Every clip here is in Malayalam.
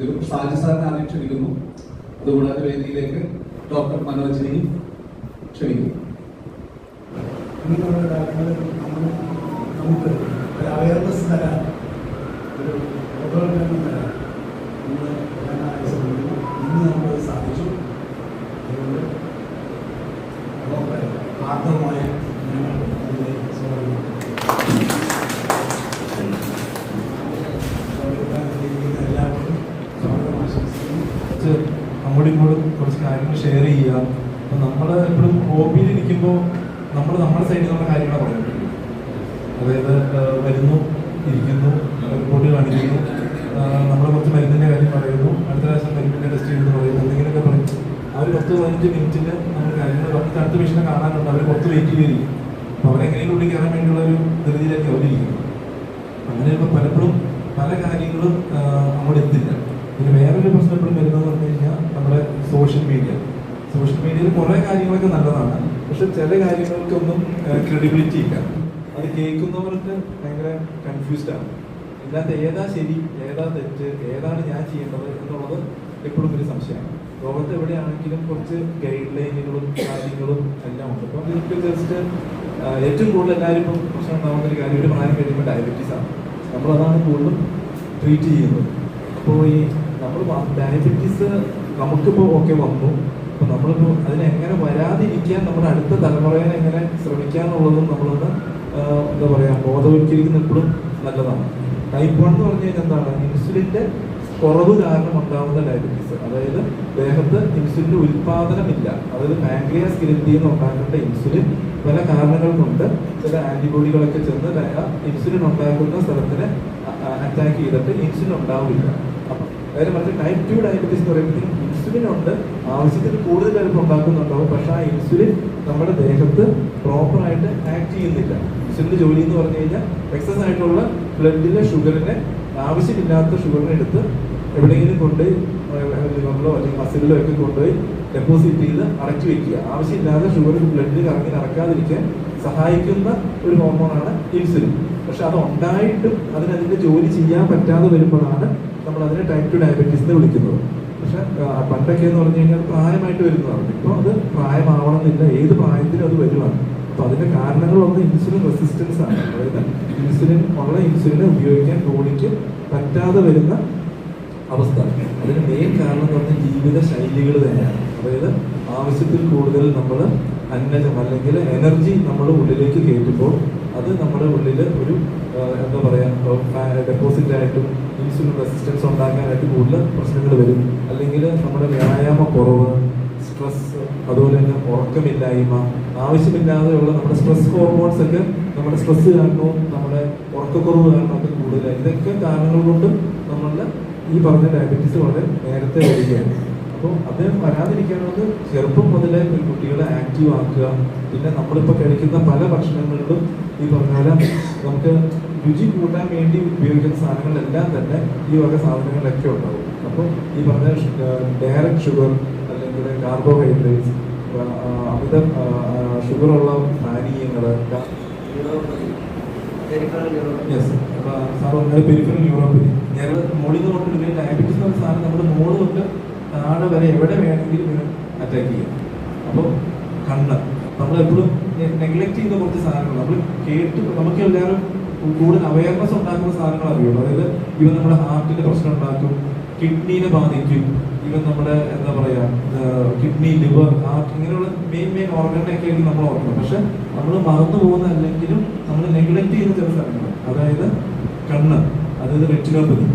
വരും. ഷാജി സാറിനെ ആദ്യം ക്ഷണിക്കുന്നു. അതുകൂടാതെ വേദിയിലേക്ക് ഡോക്ടർ മനോജിനെയും ക്ഷണിക്കുന്നു. നമുക്ക് ഒരു അവയർനെസ് തരാൻ, ഒരു ബോധവൽക്കരണം തരാൻ ഇന്ന് നമുക്ക് സാധിച്ചു. അതുകൊണ്ട് ആർദ്രമായ ഞങ്ങൾ അതിനെ എല്ലാവർക്കും സ്വാഗതം ആശംസിക്കുന്നു. അങ്ങോട്ടും ഇങ്ങോട്ടും കുറച്ച് കാര്യങ്ങൾ ഷെയർ ചെയ്യുക. അപ്പം നമ്മൾ എപ്പോഴും ഹോബിയിൽ ഇരിക്കുമ്പോൾ നമ്മുടെ സൈഡിൽ നിന്നുള്ള കാര്യങ്ങളാണ് പറയുന്നത്. അതായത് വരുന്നു, ഇരിക്കുന്നു, റിപ്പോർട്ട് കാണിക്കുന്നു, നമ്മൾ കുറച്ച് മരുന്നിൻ്റെ കാര്യം പറയുന്നു, അടുത്ത പ്രാവശ്യം മരുന്നിൻ്റെ ടെസ്റ്റ് ചെയ്തെന്ന് പറയുന്നു, എന്തെങ്കിലുമൊക്കെ പറയും. ആ ഒരു 10-15 മിനിറ്റിൽ നമ്മൾ കാര്യങ്ങൾ പറഞ്ഞിട്ട് അടുത്ത പേഷ്യനെ കാണാനുണ്ട്. അവർ പുറത്ത് വെയിറ്റ് ചെയ്തിരിക്കും. അപ്പോൾ അവരെങ്ങനെയും ഉള്ളിൽ കയറാൻ വേണ്ടിയുള്ള ഒരു ധൃതിയിലേക്ക് അവരിയിരിക്കും. അങ്ങനെ ഇപ്പോൾ പലപ്പോഴും പല കാര്യങ്ങളും അങ്ങോട്ട് എത്തില്ല. പിന്നെ വേറൊരു പ്രശ്നം എപ്പോഴും വരുന്നതെന്ന് പറഞ്ഞു കഴിഞ്ഞാൽ നമ്മുടെ സോഷ്യൽ മീഡിയയിൽ കുറേ കാര്യങ്ങളൊക്കെ നല്ലതാണ്. പക്ഷെ ചില കാര്യങ്ങൾക്കൊന്നും ക്രെഡിബിലിറ്റി ഇല്ല. അത് കേൾക്കുന്നവർക്ക് ഭയങ്കര കൺഫ്യൂസ്ഡ് ആണ്. ഇതിനകത്ത് ഏതാ ശരി, ഏതാ തെറ്റ്, ഏതാണ് ഞാൻ ചെയ്യേണ്ടത് എന്നുള്ളത് എപ്പോഴും ഒരു സംശയമാണ്. ലോകത്ത് എവിടെയാണെങ്കിലും കുറച്ച് ഗൈഡ് ലൈനുകളും കാര്യങ്ങളും എല്ലാം ഉണ്ട്. അപ്പോൾ ഇതിപ്പോൾ ജസ്റ്റ് ഏറ്റവും കൂടുതൽ എല്ലാവരും ഇപ്പം പ്രശ്നം ഉണ്ടാകുന്നൊരു കാര്യം, ഒരു പ്രായം കഴിയുമ്പോൾ ഡയബറ്റീസാണ്. നമ്മളതാണ് കൂടുതലും ട്രീറ്റ് ചെയ്യുന്നത്. അപ്പോൾ ഈ നമ്മൾ ഡയബറ്റീസ് നമുക്കിപ്പോൾ ഓക്കെ വന്നു. അപ്പോൾ നമ്മളിപ്പോൾ അതിനെങ്ങനെ വരാതിരിക്കാൻ നമ്മുടെ അടുത്ത തലമുറയെ എങ്ങനെ ശ്രമിക്കാന്നുള്ളതും നമ്മളത് എന്താ പറയുക ബോധവൽക്കരിക്കുന്ന എപ്പോഴും നല്ലതാണ്. ടൈപ്പ് 1 എന്ന് പറഞ്ഞു കഴിഞ്ഞാൽ എന്താണ്? ഇൻസുലിൻ്റെ കുറവ് കാരണം ഉണ്ടാകുന്ന ഡയബറ്റീസ്. അതായത് ദേഹത്ത് ഇൻസുലിൻ്റെ ഉൽപാദനമില്ല. അതായത് പാൻക്രിയാസ് ഗ്രന്ഥിയിൽ നിന്ന് ഉണ്ടാക്കേണ്ട ഇൻസുലിൻ പല കാരണങ്ങൾ കൊണ്ട് ചില ആൻറ്റിബോഡികളൊക്കെ ചെന്ന് ഇൻസുലിൻ ഉണ്ടാക്കുന്ന സ്ഥലത്തിനെ അറ്റാക്ക് ചെയ്തിട്ട് ഇൻസുലിൻ ഉണ്ടാവില്ല. അപ്പം അതായത് മറിച്ച് ടൈപ്പ് 2 ഡയബറ്റീസ് എന്ന് പറയുമ്പോഴത്തേക്കും ഇൻസുലിൻ ഉണ്ട്, ആവശ്യത്തിന് കൂടുതൽ ചിലപ്പോൾ ഉണ്ടാക്കുന്നുണ്ടാവും. പക്ഷെ ആ ഇൻസുലിൻ നമ്മുടെ ദേഹത്ത് പ്രോപ്പറായിട്ട് ആക്ട് ചെയ്യുന്നില്ല. ഇൻസുലിൻ്റെ ജോലി എന്ന് പറഞ്ഞു കഴിഞ്ഞാൽ എക്സസ് ആയിട്ടുള്ള ബ്ലഡിലെ ഷുഗറിനെ, ആവശ്യമില്ലാത്ത ഷുഗറിനെ എടുത്ത് എവിടെയെങ്കിലും കൊണ്ടുപോയി ലിവറിലോ അല്ലെങ്കിൽ മസിലിലോ ഒക്കെ കൊണ്ടുപോയി ഡെപ്പോസിറ്റ് ചെയ്ത് അടക്കി വെക്കുക. ആവശ്യമില്ലാതെ ഷുഗർ ബ്ലഡിൽ കറങ്ങി നടക്കാതിരിക്കാൻ സഹായിക്കുന്ന ഒരു ഹോർമോണാണ് ഇൻസുലിൻ. പക്ഷെ അത് ഉണ്ടായിട്ടും അതിന്റെ ജോലി ചെയ്യാൻ പറ്റാതെ വരുമ്പോഴാണ് നമ്മൾ അതിനെ ടൈപ്പ് 2 ഡയബറ്റീസ് എന്ന് വിളിക്കുന്നത്. പക്ഷെ പണ്ടൊക്കെ എന്ന് പറഞ്ഞു കഴിഞ്ഞാൽ പ്രായമായിട്ട് വരുന്നതാണ്. ഇപ്പോൾ അത് പ്രായമാവണമെന്നില്ല, ഏത് പ്രായത്തിലും അത് വരുവാണ്. അപ്പോൾ അതിന്റെ കാരണങ്ങളൊന്ന് ഇൻസുലിൻ റെസിസ്റ്റൻസ് ആണ്. അതായത് ഇൻസുലിനെ ഉപയോഗിക്കാൻ ബോഡിക്ക് പറ്റാതെ വരുന്ന അവസ്ഥ. അതിന് മെയിൻ കാരണം എന്ന് പറഞ്ഞാൽ ജീവിത ശൈലികൾ തന്നെയാണ്. അതായത് ആവശ്യത്തിൽ കൂടുതൽ നമ്മൾ അന്നജം അല്ലെങ്കിൽ എനർജി നമ്മൾ ഉള്ളിലേക്ക് കയറ്റുമ്പോൾ അത് നമ്മുടെ ഉള്ളിൽ ഒരു എന്താ പറയുക ഡെപ്പോസിറ്റായിട്ടും ഇൻസുലിൻ റെസിസ്റ്റൻസ് ഉണ്ടാക്കാനായിട്ട് കൂടുതൽ പ്രശ്നങ്ങൾ വരും. അല്ലെങ്കിൽ നമ്മുടെ വ്യായാമക്കുറവ്, സ്ട്രെസ്, അതുപോലെ തന്നെ ഉറക്കമില്ലായ്മ, ആവശ്യമില്ലാതെയുള്ള നമ്മുടെ സ്ട്രെസ് ഹോർമോൺസ് ഒക്കെ നമ്മുടെ സ്ട്രെസ് കാരണവും നമ്മുടെ ഉറക്കക്കുറവ് കാരണമൊക്കെ കൂടുതലായി. ഇതൊക്കെ കാരണങ്ങൾ കൊണ്ട് നമ്മളുടെ ഈ പറഞ്ഞ ഡയബറ്റീസ് വളരെ നേരത്തെ വരികയാണ്. അപ്പോൾ അത് വരാതിരിക്കാനുള്ളത് ചെറുപ്പം മുതലേ കുട്ടികളെ ആക്റ്റീവ് ആക്കുക. പിന്നെ നമ്മളിപ്പോൾ കഴിക്കുന്ന പല ഭക്ഷണങ്ങളിലും ഈ പറഞ്ഞ നമുക്ക് രുചി കൂട്ടാൻ വേണ്ടി ഉപയോഗിക്കുന്ന സാധനങ്ങളെല്ലാം തന്നെ ഈ വക സാധനങ്ങളിലൊക്കെ ഉണ്ടാവും. അപ്പോൾ ഈ പറഞ്ഞ ഡയറക്റ്റ് ഷുഗർ അല്ലെങ്കിൽ കാർബോഹൈഡ്രേറ്റ്സ്, അമിത ഷുഗറുള്ള പാനീയങ്ങൾ, പെരിഫറൽ ന്യൂറോപ്പതി. ഞങ്ങൾ മോളിൽ നിന്ന് കൊണ്ടിട്ട് ഡയബറ്റീസ് എന്ന സാധനം നമ്മുടെ മോള് തൊട്ട് താഴെ വരെ എവിടെ വേണമെങ്കിലും ഇങ്ങനെ അറ്റാക്ക് ചെയ്യും. അപ്പോൾ കണ്ണ് നമ്മളെപ്പോഴും നെഗ്ലക്ട് ചെയ്യുന്ന കുറച്ച് സാധനങ്ങൾ നമ്മൾ കേട്ട് നമുക്ക് എല്ലാവരും കൂടുതൽ അവയർനെസ് ഉണ്ടാക്കുന്ന സാധനങ്ങൾ അറിയുള്ളൂ. അതായത് ഇവൻ നമ്മുടെ ഹാർട്ടിന് പ്രശ്നം ഉണ്ടാക്കും, കിഡ്നീനെ ബാധിക്കും, ഇവൻ നമ്മുടെ എന്താ പറയുക കിഡ്നി, ലിവർ, ഹാർട്ട് ഇങ്ങനെയുള്ള മെയിൻ ഓർഗനൊക്കെ ആയിരിക്കും നമ്മൾ ഓർക്കുന്നത്. പക്ഷെ നമ്മൾ മറന്നു പോകുന്ന അല്ലെങ്കിലും നമ്മൾ നെഗ്ലക്ട് ചെയ്യുന്ന ചില സാധനങ്ങൾ. അതായത് കണ്ണ്, അതായത് റെറ്റിനോപ്പതി.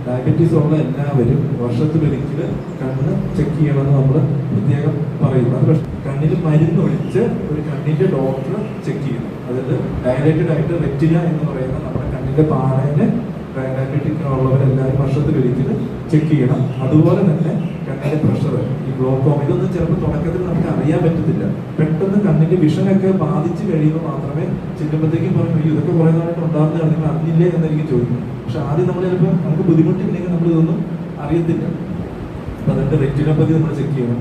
ഡയബറ്റീസ് ഉള്ള എല്ലാവരും വർഷത്തിലൊരിക്കൽ കണ്ണ് ചെക്ക് ചെയ്യണമെന്ന് നമ്മൾ പ്രത്യേകം പറയുന്നു. അത് പക്ഷേ കണ്ണിൽ മരുന്നൊഴിച്ച് ഒരു കണ്ണിന്റെ ഡോക്ടർ ചെക്ക് ചെയ്യുന്നു. അതായത് ഡയലേറ്റഡ് ആയിട്ട് റെറ്റിന എന്ന് പറയുന്ന നമ്മുടെ കണ്ണിന്റെ പാടേനെ ഡയബറ്റിക് ഉള്ളവരെല്ലാവരും വർഷത്തിലൊരിക്കൽ ചെക്ക് ചെയ്യണം. അതുപോലെ തന്നെ കണ്ണിന്റെ പ്രഷർ, ഈ ഗ്ലോക്കോമ, ഇതൊന്നും ചിലപ്പോൾ തുടക്കത്തിൽ നമുക്ക് അറിയാൻ പറ്റത്തില്ല. പെട്ടെന്ന് കണ്ണിന്റെ വിഷനൊക്കെ ബാധിച്ചു കഴിയുമ്പോൾ മാത്രമേ ചെല്ലുമ്പോഴത്തേക്കും പറയും ഇതൊക്കെ കുറേ നാളായിട്ട് ഉണ്ടാകുന്നതാണ്, നിങ്ങൾ അറിഞ്ഞില്ലേ എന്നായിരിക്കും ചോദിക്കുന്നത്. പക്ഷെ ആദ്യം നമ്മൾ ചിലപ്പോൾ നമുക്ക് ബുദ്ധിമുട്ടില്ലെങ്കിൽ നമ്മൾ ഇതൊന്നും അറിയത്തില്ല. അപ്പം അതിന്റെ റെറ്റിനോപ്പതി നമ്മൾ ചെക്ക് ചെയ്യണം.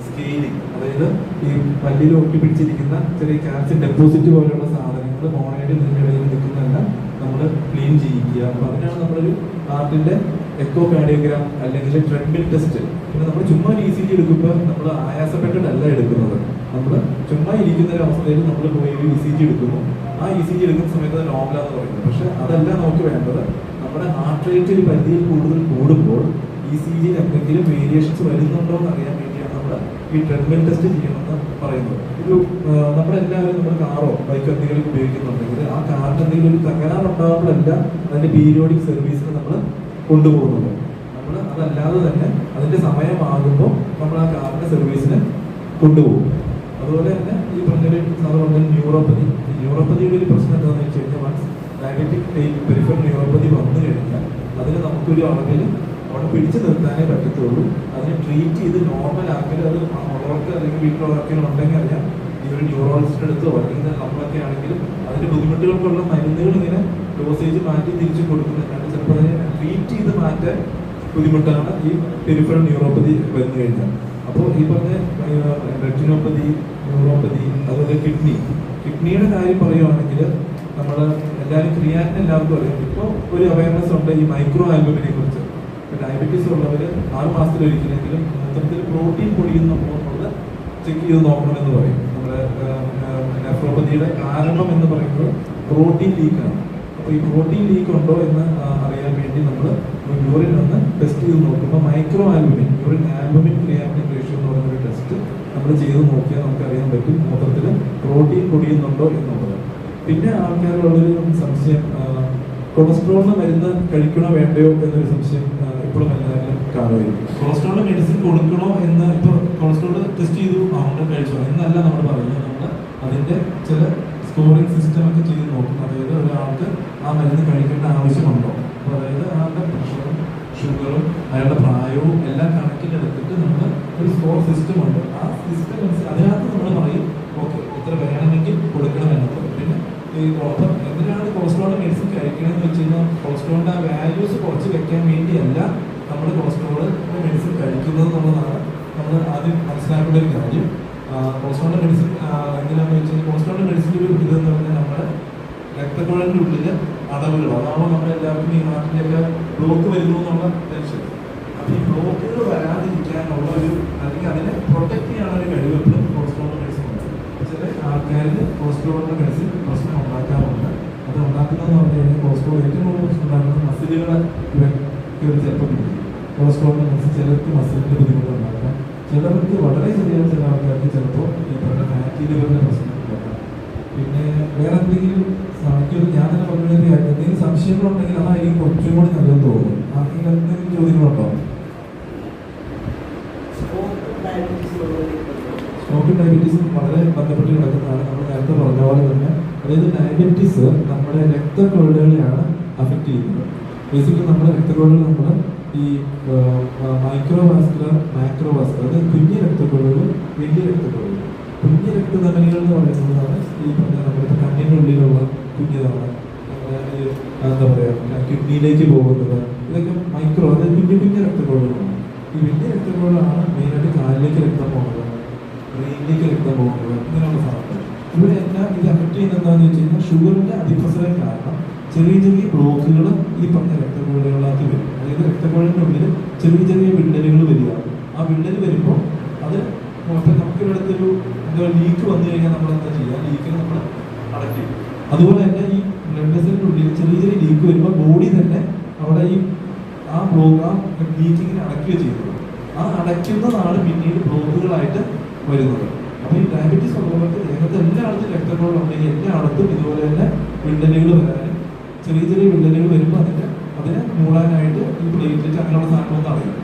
സ്കെയിലിംഗ്, അതായത് ഈ പല്ലിൽ ഒട്ടിപ്പിടിച്ചിരിക്കുന്ന ചെറിയ കാൽസ്യം ഡെപ്പോസിറ്റ് പോലെയുള്ള സാധനങ്ങൾ മോണയുടെ ഇതിൻ്റെ ഇടയിൽ നിൽക്കുന്നതെല്ലാം നമ്മൾ ക്ലീൻ ചെയ്യിക്കുക. അപ്പം അതിനാണ് നമ്മളൊരു ഹാർട്ടിന്റെ എക്കോ കാർഡിയോഗ്രാം അല്ലെങ്കിൽ ട്രെഡ്മിൽ ടെസ്റ്റ്. പിന്നെ നമ്മൾ ചുമ്മാ ഒരു ECG എടുക്കുമ്പോൾ നമ്മൾ ആയാസപ്പെട്ടിട്ടല്ല എടുക്കുന്നത്. നമ്മൾ ചുമ്മാ ഇരിക്കുന്ന ഒരു അവസ്ഥയിൽ നമ്മൾ പോയി ഒരു ECG എടുക്കുന്നു. ആ ECG എടുക്കുന്ന സമയത്ത് അത് നോർമലാന്ന് പറയുന്നത്. പക്ഷെ അതല്ല നമുക്ക് വേണ്ടത്. നമ്മുടെ ഹാർട്ട് റേറ്റ് ഒരു പരിധിയിൽ കൂടുതൽ കൂടുമ്പോൾ ECGയിൽ എന്തെങ്കിലും വേരിയേഷൻസ് വരുന്നുണ്ടോ എന്ന് അറിയാൻ വേണ്ടിയാണ് നമ്മൾ ഈ ട്രെഡ്മിൽ ടെസ്റ്റ് ചെയ്യണമെന്ന് പറയുന്നത്. ഒരു നമ്മളെല്ലാവരും നമ്മൾ കാറോ ബൈക്കോ എന്തെങ്കിലും ഉപയോഗിക്കുന്നുണ്ടെങ്കിൽ ആ കാറിന് എന്തെങ്കിലും ഒരു തകരാറുണ്ടാകുമ്പോഴല്ല അതിന്റെ പീരിയോഡിക് സർവീസിന് നമ്മൾ കൊണ്ടുപോകുന്നത്. നമ്മൾ അതല്ലാതെ തന്നെ അതിന്റെ സമയമാകുമ്പോൾ നമ്മൾ ആ കാറിന്റെ സർവീസിന് കൊണ്ടുപോകും. അതുപോലെ തന്നെ ഈ പറഞ്ഞൊരു ന്യൂറോപ്പതിയുടെ ഒരു പ്രശ്നം എന്താണെന്ന് വെച്ച് കഴിഞ്ഞാൽ വൺസ് ഡയബറ്റിക് പെരിഫറൽ ന്യൂറോപ്പതി വന്നു കഴിഞ്ഞാൽ അതിന് നമുക്കൊരു അളവിൽ അവിടെ പിടിച്ചു നിർത്താനേ പറ്റത്തുള്ളൂ. അതിനെ ട്രീറ്റ് ചെയ്ത് നോർമൽ ആക്കിയാൽ അത് ഉള്ളവർക്ക് അല്ലെങ്കിൽ വീട്ടിലുള്ളവർക്കെങ്കിലും ഉണ്ടെങ്കിൽ അറിയാം ഈ ഒരു ന്യൂറോളജിസ്റ്റിൻ്റെ അടുത്തോ അല്ലെങ്കിൽ നമ്മളൊക്കെ ആണെങ്കിലും അതിന്റെ ബുദ്ധിമുട്ടുകൾക്കുള്ള മരുന്നുകൾ ഇങ്ങനെ ഡോസേജ് മാറ്റി തിരിച്ചു കൊടുക്കുന്നുണ്ട്. ചിലപ്പോൾ അതിനെ ട്രീറ്റ് ചെയ്ത് മാറ്റാൻ ബുദ്ധിമുട്ടാണ് ഈ പെരിഫറൽ ന്യൂറോപ്പതി വന്നു കഴിഞ്ഞാൽ. അപ്പോൾ ഈ പറഞ്ഞ റെറ്റിനോപ്പതി, ന്യൂറോപ്പതി, അതുപോലെ കിഡ്നിയുടെ കാര്യം പറയുകയാണെങ്കിൽ നമ്മൾ എല്ലാവരും ക്രിയാറ്റിൻ എല്ലാവർക്കും അറിയാം. ഇപ്പോൾ ഒരു അവയർനെസ് ഉണ്ട് ഈ മൈക്രോ ആൽബുമിനെ കുറിച്ച്. ഡയബറ്റീസ് ഉള്ളവർ 6 മാസത്തിലൊരിക്കലെങ്കിലും മൂത്രത്തിൽ പ്രോട്ടീൻ പൊടിയുന്നുണ്ടോ എന്നുള്ളത് ചെക്ക് ചെയ്ത് നോക്കണമെന്ന് പറയും. നമ്മുടെ നെഫ്രോപ്പതിയുടെ കാരണം എന്ന് പറയുന്നത് പ്രോട്ടീൻ ലീക്കാണ്. അപ്പോൾ ഈ പ്രോട്ടീൻ ലീക്ക് ഉണ്ടോ എന്ന് അറിയാൻ വേണ്ടി നമ്മൾ യൂറിൻ ഒന്ന് ടെസ്റ്റ് ചെയ്ത് നോക്കുമ്പോൾ micro albumin, urine albumin creatine ratio എന്ന് പറയുന്നൊരു ടെസ്റ്റ് നമ്മൾ ചെയ്ത് നോക്കിയാൽ നമുക്ക് അറിയാൻ പറ്റും മൂത്രത്തിൽ പ്രോട്ടീൻ പൊടിയുന്നുണ്ടോ എന്നുള്ളത്. പിന്നെ ആൾക്കാരുള്ളൊരു സംശയം കൊളസ്ട്രോളിന് മരുന്ന് കഴിക്കണോ വേണ്ടയോ എന്നൊരു സംശയം ഇപ്പോഴും എല്ലാവരും കാണുകയും കൊളസ്ട്രോളിന് മെഡിസിൻ കൊടുക്കണോ എന്ന് ഇപ്പോൾ കൊളസ്ട്രോൾ ടെസ്റ്റ് ചെയ്തു അവിടെ കഴിച്ചോ എന്നല്ല നമ്മൾ പറയുന്നത്. നമ്മൾ അതിൻ്റെ ചില സ്കോറിംഗ് സിസ്റ്റം ഒക്കെ ചെയ്ത് നോക്കും. അതായത് ഒരാൾക്ക് ആ മരുന്ന് കഴിക്കേണ്ട ആവശ്യമുണ്ടോ, അപ്പോൾ അതായത് അയാളുടെ പ്രഷറും ഷുഗറും അയാളുടെ പ്രായവും എല്ലാം കണക്കിലെടുത്തിട്ട് നമ്മൾ ഒരു സ്കോർ സിസ്റ്റം ഉണ്ട്. ആ സിസ്റ്റം അതിനകത്ത് നമ്മൾ പറയും ഓക്കെ ഇത്ര വേണമെങ്കിൽ കൊടുക്കണം എന്നത്. പിന്നെ ഈ എന്തിനാണ് കൊളസ്ട്രോളിന്റെ മെഡിസിൻ കഴിക്കണമെന്ന് വെച്ച് കഴിഞ്ഞാൽ കൊളസ്ട്രോളിന്റെ ആ വാല്യൂസ് കുറച്ച് വെക്കാൻ വേണ്ടിയല്ല നമ്മൾ കൊളസ്ട്രോളിന്റെ മെഡിസിൻ കഴിക്കുന്നത് എന്നുള്ളതാണ് നമ്മൾ ആദ്യം മനസ്സിലാക്കേണ്ട ഒരു കാര്യം. കൊളസ്ട്രോളിന്റെ മെഡിസിൻ എന്തിനാണെന്ന് വെച്ച് കഴിഞ്ഞാൽ കൊളസ്ട്രോളിന്റെ മെഡിസിൻ ഒരു ഇതെന്ന് പറഞ്ഞാൽ നമ്മുടെ രക്തക്കുഴലിൻ്റെ ഉള്ളിൽ അടവുകൾ, അതാണോ നമ്മുടെ എല്ലാവർക്കും ഈ ഹാർട്ടിൻ്റെ ഒക്കെ ബ്ലോക്ക് വരുന്നു എന്നുള്ള ടെൻഷൻ. അപ്പോൾ ഈ ബ്ലോക്കുകൾ വരാതിരിക്കാനുള്ള ഒരു അല്ലെങ്കിൽ അതിനെ പ്രൊട്ടക്ട് ചെയ്യാനുള്ള ഒരു കഴിവ് എപ്പോഴും കൊളസ്ട്രോളിന്റെ മെഡിസിൻ ഉണ്ട്. ചില ആൾക്കാരിൽ കൊളസ്ട്രോളിന്റെ മെഡിസിൻ പ്രശ്നം ഉണ്ടാക്കാറുണ്ട്. അത് ഉണ്ടാക്കുന്നതെന്ന് പറഞ്ഞു കഴിഞ്ഞാൽ കൊളസ്ട്രോൾ ഏറ്റവും കൂടുതൽ പ്രശ്നം ഉണ്ടാക്കുന്നത് മസിലുകളെ ചിലപ്പോൾ കൊളസ്ട്രോളിന്റെ മെഡിസിൻ ചിലർക്ക് മസിലിന്റെ ബുദ്ധിമുട്ട് ഉണ്ടാക്കാം. ചിലർക്ക് വളരെ ചെറിയ ചില ആൾക്കാർക്ക് ചിലപ്പോൾ ഈ പറഞ്ഞ ഫാറ്റി ലിവറിന്റെ പ്രശ്നം ഉണ്ടാക്കാം. പിന്നെ വേറെ എന്തെങ്കിലും ഞാൻ തന്നെ പറഞ്ഞ എന്തെങ്കിലും സംശയങ്ങളുണ്ടെങ്കിൽ അതായിരിക്കും കുറച്ചും കൂടി നല്ലതെന്ന് തോന്നുന്നു. ആർക്കെങ്കിലും എന്തെങ്കിലും ചോദ്യങ്ങളുണ്ടോ? സ്ട്രോക്ക് ഡയബറ്റീസും വളരെ ബന്ധപ്പെട്ട് കിടക്കുന്നതാണ്. നമ്മൾ നേരത്തെ പറഞ്ഞ പോലെ തന്നെ അതായത് ഡയബറ്റീസ് നമ്മുടെ രക്തക്കുഴലുകളെയാണ് അഫക്റ്റ് ചെയ്യുന്നത്. ബേസിക്കലി നമ്മുടെ രക്തക്കുഴലുകൾ നമ്മൾ ഈ മൈക്രോവാസ്കുലർ, മാക്രോവാസ്കുലർ, അതായത് കുഞ്ഞു രക്തക്കുഴലുകൾ, വലിയ രക്തക്കുഴലുകൾ. കുഞ്ഞു രക്തധമനികൾ എന്ന് പറയുന്നതാണ് ഈ പറഞ്ഞ നമ്മുടെ കണ്ണിൻ്റെ ഉള്ളിലുള്ള കുഞ്ഞതാണ്, എന്താ പറയുക കിഡ്നിയിലേക്ക് പോകുന്നത്. ഇതൊക്കെ മൈക്രോ, അതായത് കുഞ്ഞു കുഞ്ഞു രക്തക്കുഴലുകളാണ്. ഈ വലിയ രക്തക്കുഴലാണ് മെയിനായിട്ട് കാലിലേക്ക് രക്തം പോകുന്നത്, ബ്രെയിനിലേക്ക് രക്തം പോകുന്നത്, ഇങ്ങനെയുള്ള സാധനങ്ങൾ. ഇവിടെ എല്ലാം ഇത് അഫക്റ്റ് ചെയ്യുന്നത് എന്താണെന്ന് വെച്ച് കഴിഞ്ഞാൽ ഷുഗറിന്റെ അതിപ്രസരം കാരണം ചെറിയ ചെറിയ ബ്ലോക്കുകൾ ഈ പറഞ്ഞ രക്തക്കുഴലുകളാക്കി വരും. അതായത് രക്തക്കുഴലിൻ്റെ ഉള്ളിൽ ചെറിയ ചെറിയ വിള്ളലുകൾ വരിക. ആ വിള്ളൽ വരുമ്പോൾ അത് ഇപ്പം നമുക്കിവിടുത്തൊരു എന്താ ലീക്ക് വന്നു കഴിഞ്ഞാൽ നമ്മൾ എന്താ ചെയ്യുക, ലീക്കിന് നമ്മൾ അടയ്ക്കും. അതുപോലെ തന്നെ ഈ ബ്ലഡ് വെസലിൻ്റെ ഉള്ളിൽ ചെറിയ ചെറിയ ലീക്ക് വരുമ്പോൾ ബോഡി തന്നെ അവിടെ ഈ ആ ബ്ലോക്ക് ആ ലീക്കിങ്ങിനെ അടയ്ക്കുകയോ ചെയ്യുന്നത്. ആ അടയ്ക്കുന്നതാണ് പിന്നീട് ബ്ലോക്കുകളായിട്ട് വരുന്നത്. അപ്പോൾ ഈ ഡയബറ്റീസ് ഉള്ളവർക്ക് ദേഹത്ത് എല്ലായിടത്തും രക്തക്കുഴലുണ്ടെങ്കിൽ എല്ലായിടത്തും ഇതുപോലെ തന്നെ വിള്ളലുകൾ വരാനും ചെറിയ ചെറിയ വിള്ളലുകൾ വരുമ്പോൾ അതിനെ മൂടാനായിട്ട് ഈ പ്ലേറ്റ്ലെറ്റ് അങ്ങനെയുള്ള സാധനങ്ങളൊന്നും അടയും.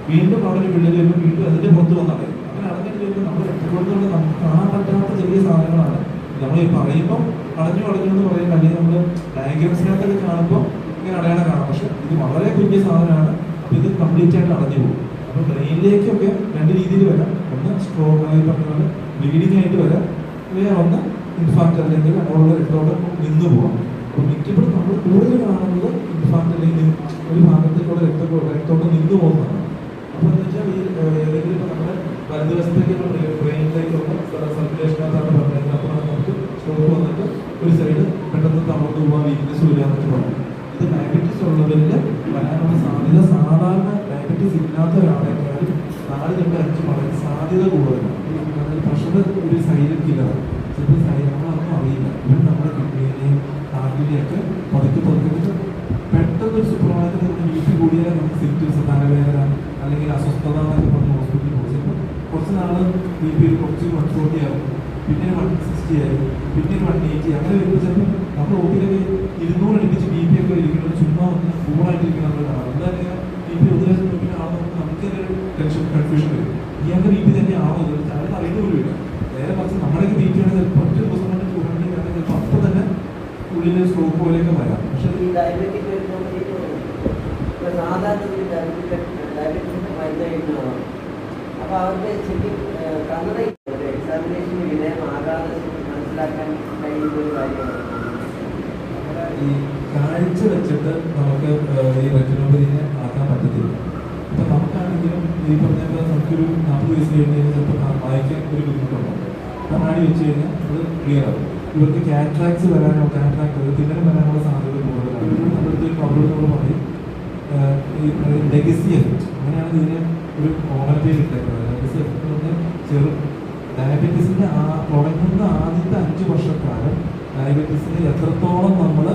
വീണ്ടും അവിടെ ഒരു വിള്ളൽ വരുമ്പോൾ വീണ്ടും അതിൻ്റെ പുറത്ത് വന്ന് അടയും. അങ്ങനെ അടഞ്ഞിട്ട് വരുമ്പോൾ നമ്മുടെ രക്തക്കുഴലുകൾ നമുക്ക് കാണാൻ പറ്റാത്ത ചെറിയ സാധനങ്ങളാണ്. നമ്മൾ ഈ പറയുമ്പോൾ അടഞ്ഞു എന്ന് പറയുമ്പോൾ അല്ലെങ്കിൽ നമ്മൾ ഡയഗ്രാംസിനകത്തൊക്കെ കാണുമ്പോൾ ഇങ്ങനെ അടയാളം കാണാം. പക്ഷെ ഇത് വളരെ കുഞ്ഞ സാധനമാണ്. അപ്പോൾ ഇത് കംപ്ലീറ്റ് ആയിട്ട് അടഞ്ഞു പോകും. അപ്പോൾ ബ്രെയിനിലേക്കൊക്കെ രണ്ട് രീതിയിൽ വരാം. ഒന്ന് സ്ട്രോക്ക് ആയി പറഞ്ഞാൽ ബ്ലീഡിങ് ആയിട്ട് വരാം, വേറെ ഒന്ന് ഇൻഫാക്റ്റ് അല്ലെങ്കിൽ നമ്മളുടെ രക്തോട്ടം നിന്നു പോകാം. അപ്പോൾ മിക്കപ്പോഴും നമ്മൾ കൂടുതൽ കാണുന്നത് ഇൻഫാക്റ്റ് അല്ലെങ്കിൽ ഒരു ഭാഗത്തേക്കുള്ള രക്തോട്ടം നിന്നു പോകുന്നതാണ്. അപ്പോൾ എന്ന് വെച്ചാൽ ഈ ഏതെങ്കിലും ഇപ്പോൾ നമ്മുടെ വലതുവശത്തേക്കുള്ള ബ്രെയിനിലേക്കുള്ള സർക്കുലേഷനകത്താണ് പറഞ്ഞത്. അപ്പോൾ നമുക്ക് സ്ട്രോക്ക് വന്നിട്ട് ഒരു സൈഡ് പെട്ടെന്ന് തളർന്നു പോകാൻ വീക്ക്നെസ് വരിക എന്നൊക്കെ പറഞ്ഞു. ഇത് ഡയബറ്റീസ് ഉള്ളവരിൽ വരാനുള്ള സാധ്യത സാധാരണ ഡയബറ്റീസ് ഇല്ലാത്ത ഒരാളെക്കാളും 4-5 മടങ്ങ് സാധ്യത കൂടുതലാണ്. അതായത് പ്രഷർ ഒരു സൈലന്റ് കില്ലറാണ്. ചിലപ്പോൾ നമ്മളതൊന്നും അറിയില്ല. ഇവർ നമ്മുടെ കിഡ്നിയിലെയും ഹാർട്ടിനെയൊക്കെ പതുക്കെ പെട്ടെന്ന് ഒരു സുപ്രഭാതത്തിൽ നമ്മുടെ ബി പി കൂടിയാൽ നമുക്ക് സിംറ്റംസ് തലവേദന അല്ലെങ്കിൽ അസ്വസ്ഥത എന്നൊക്കെ പറഞ്ഞ് ഹോസ്പിറ്റലിൽ പോകും. ചിലപ്പോൾ കുറച്ച് നാൾ ബി പി കുറച്ച് 140 ആവും, പിന്നെ 160 ആയി, പിന്നെ 180. അങ്ങനെ വരുമ്പോൾ ചിലപ്പോൾ നമ്മൾ ഓട്ടിലൊക്കെ 200 അടുപ്പിച്ച് ബി പി ഒക്കെ ഇരിക്കുന്നത് ചുമ്മാ ഒന്ന് കൂളായിട്ടിരിക്കുന്ന നമ്മൾ കാണാം. എന്തായാലും ബി പി 1 ലക്ഷം ബി ആണെന്ന് നമുക്ക് ടെൻഷൻ കൺഫ്യൂഷൻ വരും. ഇയാളുടെ ബി പി തന്നെ ആണോ അത് അറിയുന്ന പോലും ഇല്ല. നേരെ മറിച്ച് നമ്മുടെയൊക്കെ ബി പി ആണ് ചിലപ്പോൾ ഒറ്റ ദിവസം കൊണ്ട് 200 ചിലപ്പോൾ അപ്പം തന്നെ ഉള്ളിൽ സ്ട്രോക്ക് പോലെയൊക്കെ വരാം. പക്ഷെ അപ്പോൾ അവരുടെ ശരിക്കും കന്നഡ എക്സാമിനേഷന് വിധേയമാകാതെ മനസ്സിലാക്കാൻ കഴിയുന്ന ഒരു കാര്യമാണ്. ഈ കാഴ്ച വെച്ചിട്ട് നമുക്ക് ഈ റെറ്റിനോപ്പതിനെ ആക്കാൻ പറ്റത്തില്ല. ഇപ്പം നമുക്കാണെങ്കിലും ഈ പറഞ്ഞപ്പോൾ നമുക്കൊരു 40 വയസ്സ് കഴിഞ്ഞ് കഴിഞ്ഞാൽ ചിലപ്പോൾ വായിക്കാൻ ഒരു ബുദ്ധിമുട്ടുണ്ടാവും. കണ്ണാടി വെച്ച് കഴിഞ്ഞാൽ അത് ക്ലിയർ ആവും. ഇവർക്ക് കാറ്ററാക്ട്സ് വരാനോ തിന്നരം വരാനുള്ള സാധ്യത കൂടുതലാണ്. നമ്മുടെ അടുത്ത് ഒരു പ്രോബ്ലം നമ്മൾ പറയും ഈ ലെഗസി എഫക്റ്റ്. അങ്ങനെയാണ് ഇതിന് ഒരു കോമൺ പേര് ഇട്ടേക്കുന്നത്. ലെഗസി എഫക്റ്റ് എന്ന് പറഞ്ഞാൽ ഡയബറ്റീസിൻ്റെ തുടങ്ങുന്ന ആദ്യത്തെ 5 വർഷക്കാലം ഡയബറ്റീസിനെ എത്രത്തോളം നമ്മൾ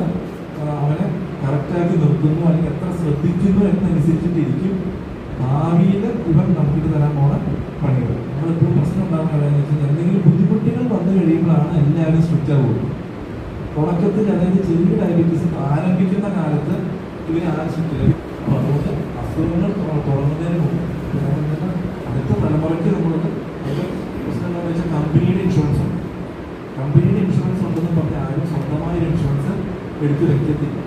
അവനെ കറക്റ്റാക്കി നിർത്തുന്നു അല്ലെങ്കിൽ എത്ര ശ്രദ്ധിക്കുന്നു എന്നനുസരിച്ചിട്ടിരിക്കും ഭാവിയിൽ ഇവൻ നമുക്കിട്ട് തരാൻ പോണ പണികൾ. നമ്മളെപ്പോഴും പ്രശ്നം ഉണ്ടാകുന്നതെന്ന് വെച്ചാൽ എന്തെങ്കിലും ബുദ്ധിമുട്ടുകൾ വന്നു കഴിയുമ്പോഴാണ് എല്ലാവരും സ്ട്രിക്റ്റ് ആവുള്ളൂ. തുടക്കത്തിൽ അതായത് ചെറിയ ഡയബറ്റീസ് ആരംഭിക്കുന്ന കാലത്ത് ഇവർ ആരും സ്ട്രിക്റ്റ് ആവും. അപ്പോൾ അതുകൊണ്ട് അസുഖങ്ങൾ തുടങ്ങുന്നതിന് മുമ്പ് അടുത്ത തലമുറയ്ക്ക് നമ്മളത് അതിൻ്റെ പ്രശ്നം എന്താണെന്ന് വെച്ചാൽ കമ്പനിയുടെ ഇൻഷുറൻസ് ഉണ്ട്. കമ്പനിയുടെ ഇൻഷുറൻസ് ഉണ്ടെന്ന് പറഞ്ഞാൽ ആരും സ്വന്തമായ ഇൻഷുറൻസ് എടുത്ത് വെക്കത്തില്ല.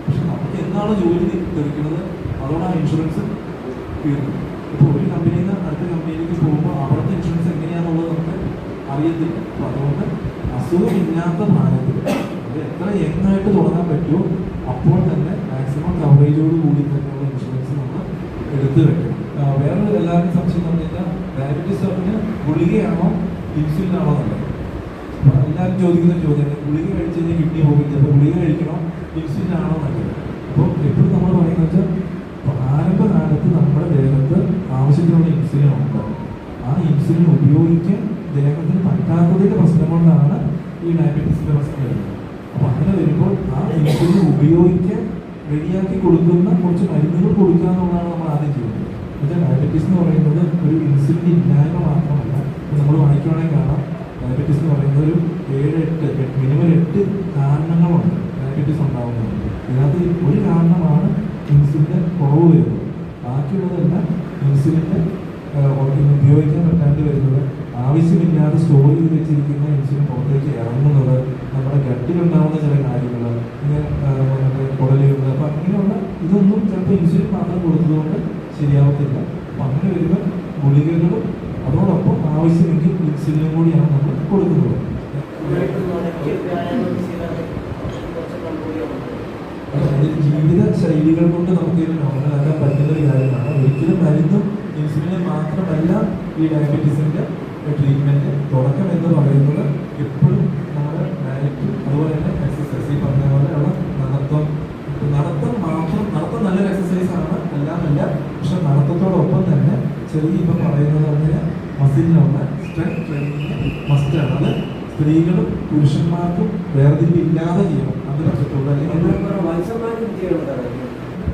പക്ഷെ നമുക്ക് എന്നാണ് ജോലി തെളിക്കുന്നത് അതോടെ ആ ഇൻഷുറൻസ് തീർന്നു. ഇപ്പോൾ ഒരു കമ്പനിയിൽ നിന്ന് അടുത്ത കമ്പനിയിലേക്ക് പോകുമ്പോൾ അവിടുത്തെ ഇൻഷുറൻസ് എങ്ങനെയാണെന്നുള്ളത് നമുക്ക് അറിയത്തില്ല. അപ്പോൾ അതുകൊണ്ട് അസുഖമില്ലാത്ത പ്രായത്തിൽ അത് എത്ര യങ്ങായിട്ട് തുടങ്ങാൻ പറ്റുമോ അപ്പോൾ തന്നെ മാക്സിമം കവറേജോട് കൂടി തന്നെയുള്ള ഇൻഷുറൻസ് നമ്മൾ എടുത്ത് വെക്കണം. വേറൊരു എല്ലാവരും സംശയം എന്ന് പറഞ്ഞാൽ ഡയബറ്റീസ് പറഞ്ഞ് ഗുളികയാണോ ഇൻസുലിനാണോ നല്ലത്? അപ്പോൾ എല്ലാവരും ചോദിക്കുന്ന ചോദ്യമാണ് ഗുളിക കഴിച്ച് കഴിഞ്ഞാൽ കിഡ്നി പോകില്ല, അപ്പോൾ ഗുളിക കഴിക്കണോ ഇൻസുലിനാണോ നല്ലത്? അപ്പോൾ എപ്പോഴും നമ്മൾ പറയുന്നത് വെച്ചാൽ ആരംഭകാലത്ത് നമ്മുടെ ദേഹത്ത് ആവശ്യത്തിനുള്ള ഇൻസുലിൻ ഉണ്ടാകും. ആ ഇൻസുലിൻ ഉപയോഗിക്കാൻ ദേഹത്തിന് പറ്റാത്തതിൻ്റെ പ്രശ്നം കൊണ്ടാണ് ഈ ഡയബറ്റീസിൻ്റെ പ്രശ്നം വരുന്നത്. അപ്പോൾ അങ്ങനെ വരുമ്പോൾ ആ ഇൻസുലിൻ ഉപയോഗിക്കാൻ റെഡിയാക്കി കൊടുക്കുന്ന കുറച്ച് മരുന്നുകൾ കൊടുക്കുക എന്നുള്ളതാണ് നമ്മൾ ആദ്യം ചെയ്യുന്നത്. എന്നുവെച്ചാൽ ഡയബറ്റീസ് എന്ന് പറയുന്നത് ഒരു ഇൻസുലിൻ ഇല്ലായ്മ മാത്രമല്ല. നമ്മൾ വായിക്കുകയാണെങ്കിൽ കാണാം ഡയബറ്റീസ് എന്ന് പറയുന്നത് ഒരു 7-8 മിനിമം 8 കാരണങ്ങളുണ്ട് ഡയബറ്റീസ് ഉണ്ടാകുന്നത്. ഇതിനകത്ത് ഒരു കാരണമാണ് ഇൻസുലിൻ്റെ കുറവ് വരുന്നത്. ബാക്കിയുള്ളതെല്ലാം ഇൻസുലിൻ്റെ ഉപയോഗിക്കാൻ പറ്റാണ്ട് വരുന്നത്, ആവശ്യമില്ലാതെ സ്റ്റോർ ചെയ്ത് വെച്ചിരിക്കുന്ന ഇൻസുലിൻ പുറത്തേക്ക് ഇറങ്ങുന്നത്, നമ്മുടെ ഗട്ടിലുണ്ടാകുന്ന ചില കാര്യങ്ങൾ, ഇങ്ങനെ കുടലുകൾ, അപ്പം അങ്ങനെയുള്ള ഇതൊന്നും ചിലപ്പോൾ ഇൻസുലിൻ മാത്രം കൊടുത്തതുകൊണ്ട് ശരിയാവത്തില്ല. അപ്പം അങ്ങനെ വരുമ്പോൾ ഗുളികകളും അതോടൊപ്പം ആവശ്യമെങ്കിൽ ഇൻസുലിനും കൂടിയാണ് നമ്മൾ കൊടുക്കുന്നത്. അതായത് ജീവിത ശൈലികൾ കൊണ്ട് നമുക്ക് ഇത് നോർമലാക്കാൻ പറ്റുന്ന ഒരു കാര്യമാണ്. ഒരിക്കലും മരുന്നും ഇൻസുലിനും മാത്രമല്ല ഈ ഡയബറ്റീസിൻ്റെ ട്രീറ്റ്മെൻറ്റ്. തുടക്കം എന്ന് പറയുന്നത് എപ്പോഴും നമ്മുടെ ഡയറ്റ് അതുപോലെ തന്നെ എക്സസൈസ്, ഈ പറഞ്ഞ പോലെയുള്ള നടത്തം മാത്രം. നടത്തം നല്ലൊരു എക്സസൈസാണ്, എല്ലാമല്ല. പക്ഷെ നടത്തത്തോടൊപ്പം തന്നെ ചെറിയ ഇപ്പം പറയുന്നത് പറഞ്ഞാൽ മസിലിനുള്ള സ്ട്രെങ്ത് ട്രെയിനിങ് മസ്റ്റാണ്. അത് സ്ത്രീകളും പുരുഷന്മാർക്കും വേർതിരിവില്ലാതെ ചെയ്യണം. അത് പറ്റത്തുള്ളൂ. അല്ലെങ്കിൽ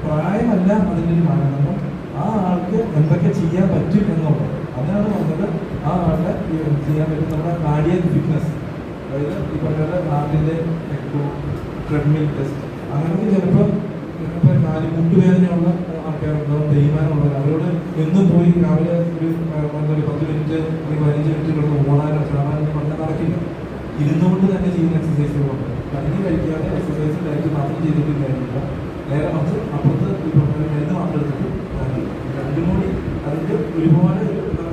പ്രായമല്ല അതിൻ്റെ ഒരു മാനദണ്ഡം. ആ ആൾക്ക് എന്തൊക്കെ ചെയ്യാൻ പറ്റും എന്നുള്ളത് അതാണ് പറഞ്ഞത്. ആ ആളുടെ ചെയ്യാൻ പറ്റും നമ്മുടെ കാർഡിയക് ഫിറ്റ്നസ്, അതായത് ഈ പറഞ്ഞ ഹാർട്ടിൻ്റെ എക്കോ, ട്രെഡ്മിൽ ടെസ്റ്റ്, അങ്ങനത്തെ ചിലപ്പോൾ മുട്ടുവേദനയുള്ള ആൾക്കാരുണ്ടാവും, തേയ്മാനമുള്ളവർ. അവരോട് എന്നും പോയി രാവിലെ ഒരു 10 മിനിറ്റ് അല്ലെങ്കിൽ 15 മിനിറ്റ് കിടന്ന് ഓടാനോ ചാടാനോ പറഞ്ഞാൽ നടക്കില്ല. ഇരുന്നുകൊണ്ട് തന്നെ ചെയ്യുന്ന എക്സസൈസുകളുണ്ട്. കഞ്ഞി കഴിക്കാതെ എക്സസൈസ് ഡയറ്റ് മാത്രം ചെയ്തിട്ട് കാര്യമില്ല. നേരെ മറിച്ച് അപ്പുറത്ത് ഇപ്പോൾ മരുന്ന് മാത്രം എടുത്തിട്ട് രണ്ടും കൂടി അതിൻ്റെ ഒരുപാട്